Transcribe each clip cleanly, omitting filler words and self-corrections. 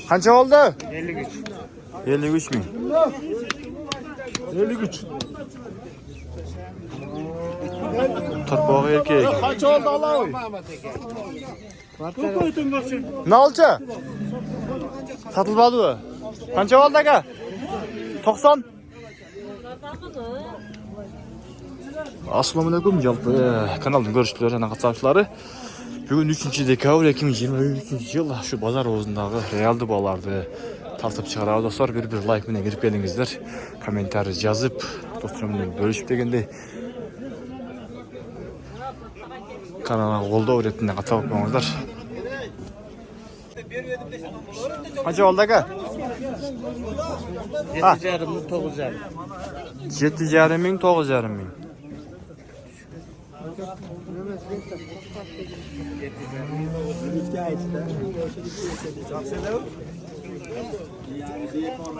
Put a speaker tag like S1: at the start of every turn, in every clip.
S1: Qancha oldi?
S2: 53.
S1: 53 ming.
S3: 53.
S1: Turpog'i erkek.
S3: Qancha oldi Alloy?
S1: Ne olcha? Satılmadı bu. Qancha oldi aka? 90. Assalomu alaykum jalpı kanalning ko'rishchilar va qatnashchilari. Bugun 3-dekabr 2023-yil shu bozor o'zidagi realdi bolalarni tartib chiqaradi dostlar. Bir like bilan kirib kelingizlar. Kommentariy yozib, do'stlarim bilan bo'lishib deganda kanalga qo'llov o'rnatini atab qo'yinglar. Qancha oldi aka?
S2: 7,5 9,5.
S1: 7,5 ming, 9,5 ming.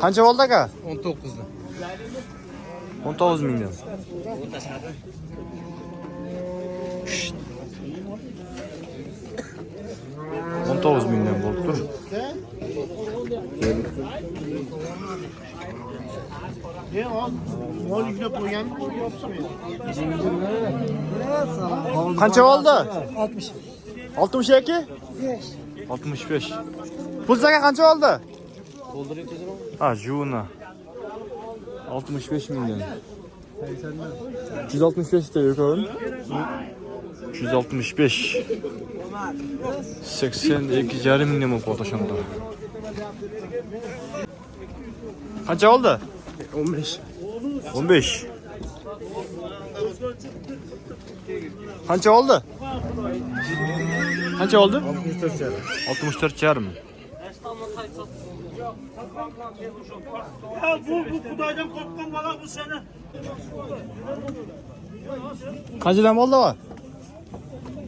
S1: Qancha oldi aka?
S2: 19 dan.
S1: 19 mingdan. On 19 mingdan bo'lib tur. Qancha oldi?
S4: 60.
S1: 62? 65. Pulsaga qancha oldi? Ha, juna. 65 mingdan. 165 de yok 165. 82,5 mingdan bo'lib qoldi shunda. Qancha oldi?
S3: 15.
S1: 15. Qancha oldi? Qancha oldi? 64,5 ming.
S3: Ya bu Xudaydan korkkan bana bu sene.
S1: Qanchadan oldi va?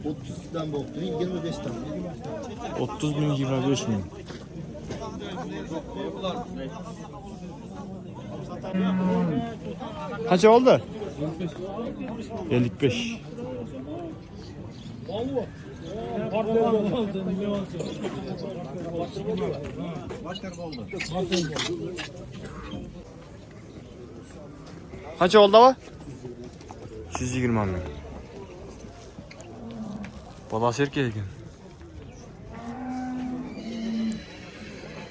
S4: 30'dan bo'ldi, 25'dan.
S1: 30 ming, 25 ming. Qancha oldi? 55. Qancha oldi va? 120 ming. Balasi erkek ekan.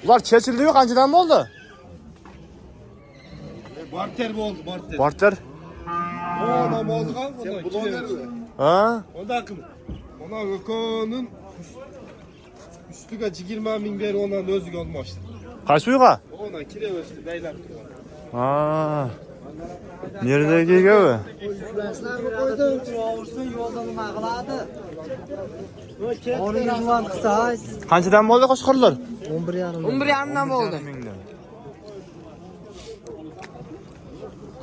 S1: Ular chechildi-yu, qanchadan bo'ldi?
S3: Barter oldu, barter.
S1: Barter?
S3: O adam oldu kan. Sen bu nerede?
S1: Ha?
S3: O da akım. Ona Öko'nun üstüge 20 bin beri ondan özgü olmuştu.
S1: Qaysi uyga?
S3: Ona kire ölçtü beyler.
S1: Ha. Neredeki evi?
S4: Influenslar qo'ydi, avursin yo'ldan nima qiladi? Onu yuzman qilsa,
S1: Qanchadan bo'ldi qo'shqirlar?
S4: 11,5.
S5: 11,5 bo'ldi.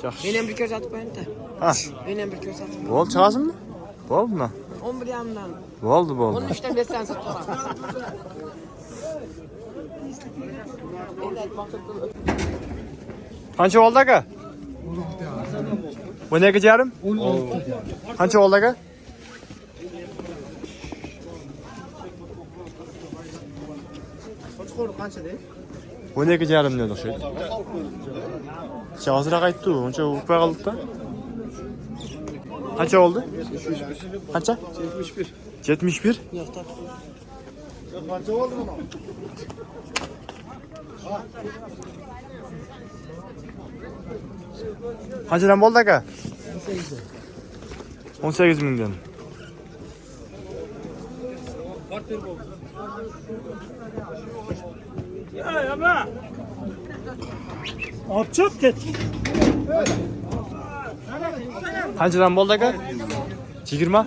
S1: Yaxshi.
S5: Men ham bir ko'rsatib qo'ying-da.
S1: Ha.
S5: Men ham bir ko'rsatib.
S1: Bo'ldi, chiqasizmi? Bo'ldimi?
S5: 11,5 dan.
S1: Bo'ldi.
S5: 13 dan bersan sotaman.
S1: Qancha oldi aka? 12,5?
S4: 16.
S1: Qancha oldi aka?
S4: Qo'chqor qancha deydi?
S1: 12,5 dedi o'xshaydi. Hozirroq aytdi, uncha o'qmay qoldi-da. Qancha oldi? Qancha?
S3: 71.
S1: 71?
S3: Kaça oldu mu?
S1: Qanchadan bo'ldi aka? 18 mingdan.
S3: Ya ama. Açıp git.
S1: Qanchadan bo'ldi aka? 20?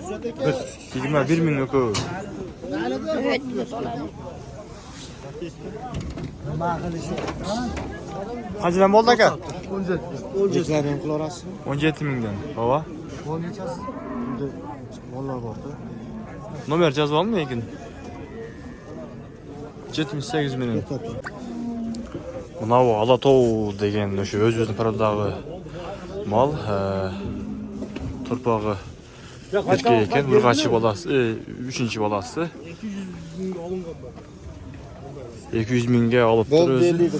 S1: 21 ming aka.
S4: Nima qilishi?
S1: Qanchadan bo'ldi aka?
S4: 17 ming qilorasiz.
S1: 17 mingdan. Baba.
S4: Qo'l nechasi? Endi mollar bor-da.
S1: Nomer yozib olmi lekin? 78 ming. Manavi Alatov degan o'sha o'z-o'zining paradagi mal, turpog'i Erkek eken urgaçı balası, 3. balası. 200 mingge alıptır özü.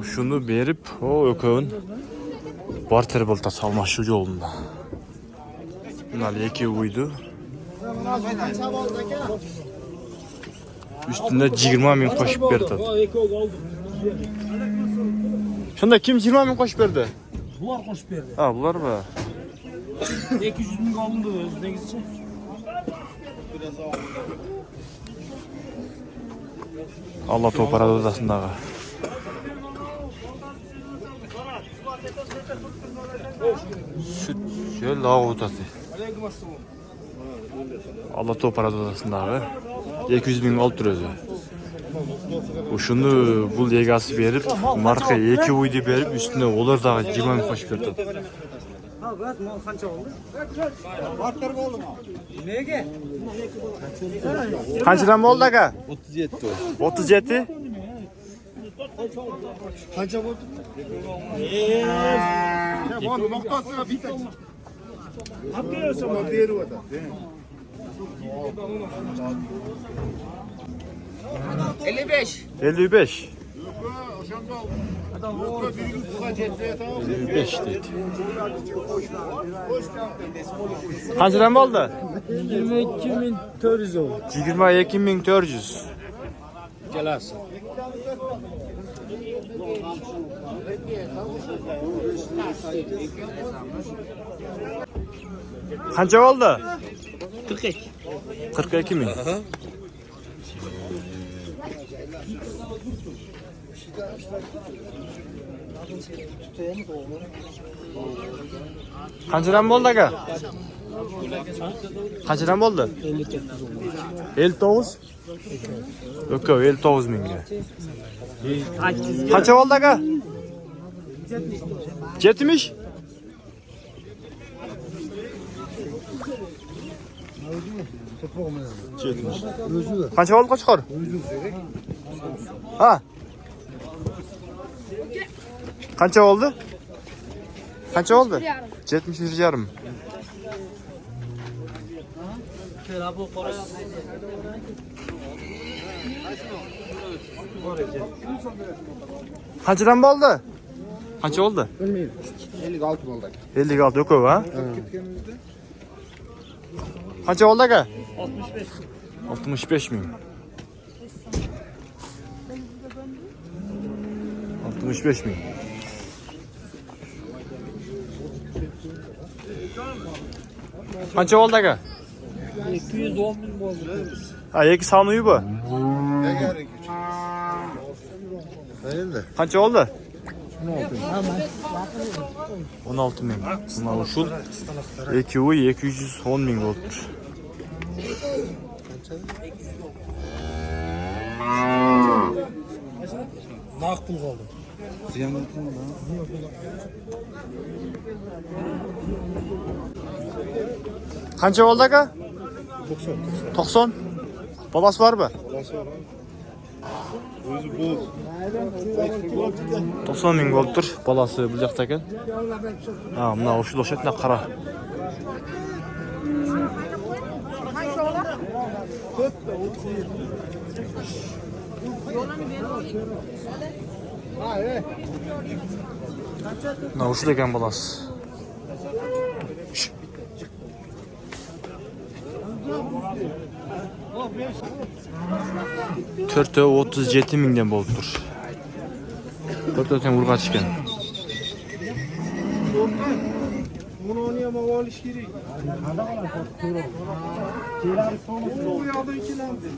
S1: Şunu berip o ökön barter balta salmaşı yolunda. Bunlar 2 uydu. Üstünde 20 min koşup berdi. Şunda kim 20 min koşup berdi?
S2: Bular koşup berdi.
S1: Ha bunlar mı?
S2: 200 ming alındı özünüzce.
S1: Allah toparada odasındağı. Süt şöyle lağ odası. Allah toparada odasındağı. 200 bin olup özü. Uşunu bul yegası berip, marka 2 uydu berip, üstüne olur dağı 20 min koşup berdi. Kaçıran oldu aga?
S3: 37 oldu.
S1: 37.
S3: Kança oldu? Bu noktasına bir tek. Hakikaten diğeri o da.
S5: 55.
S1: 55. 55 dedi. Kaçıran oldu?
S4: 22.400 oldu.
S1: 22.400.
S2: Gelası.
S1: Kança oldu?
S5: 42.
S1: 42 min. Kaçıran oldu aga? Kaçıran oldu? 59. Yok 59 minge. Kaça oldu aga? 70. Kaça oldu koçkor? Ha? Kaça oldu? Kaça oldu? 71 yarım. Kaç lira oldu? Kaç oldu?
S3: Bilmiyorum. 56 oldu.
S1: 56 yok o ha? Kaç oldu aga? 65 mi? 65 mi? Kaç oldu aga?
S2: 210 bin oldu.
S1: Ha, iki sanuyu bu.
S3: Ne gerek? Benim de.
S1: Kaç oldu? 16 bin. Bunlar usul. 2 uy 210 bin olmuş.
S2: Nakıl oldu.
S1: Kaç oldu aga? 90. Balası var mı?
S3: Özü boz.
S1: 90 bin oldur balası bu jaqtaken. Ha, mına uşul oşetine qara. Mına uşul eken balası. Törtö 37 mingden bolupdur. Törtöten urgaç eken.
S3: Bunu oynayama o iş gerek. Bu yağda ikilendi.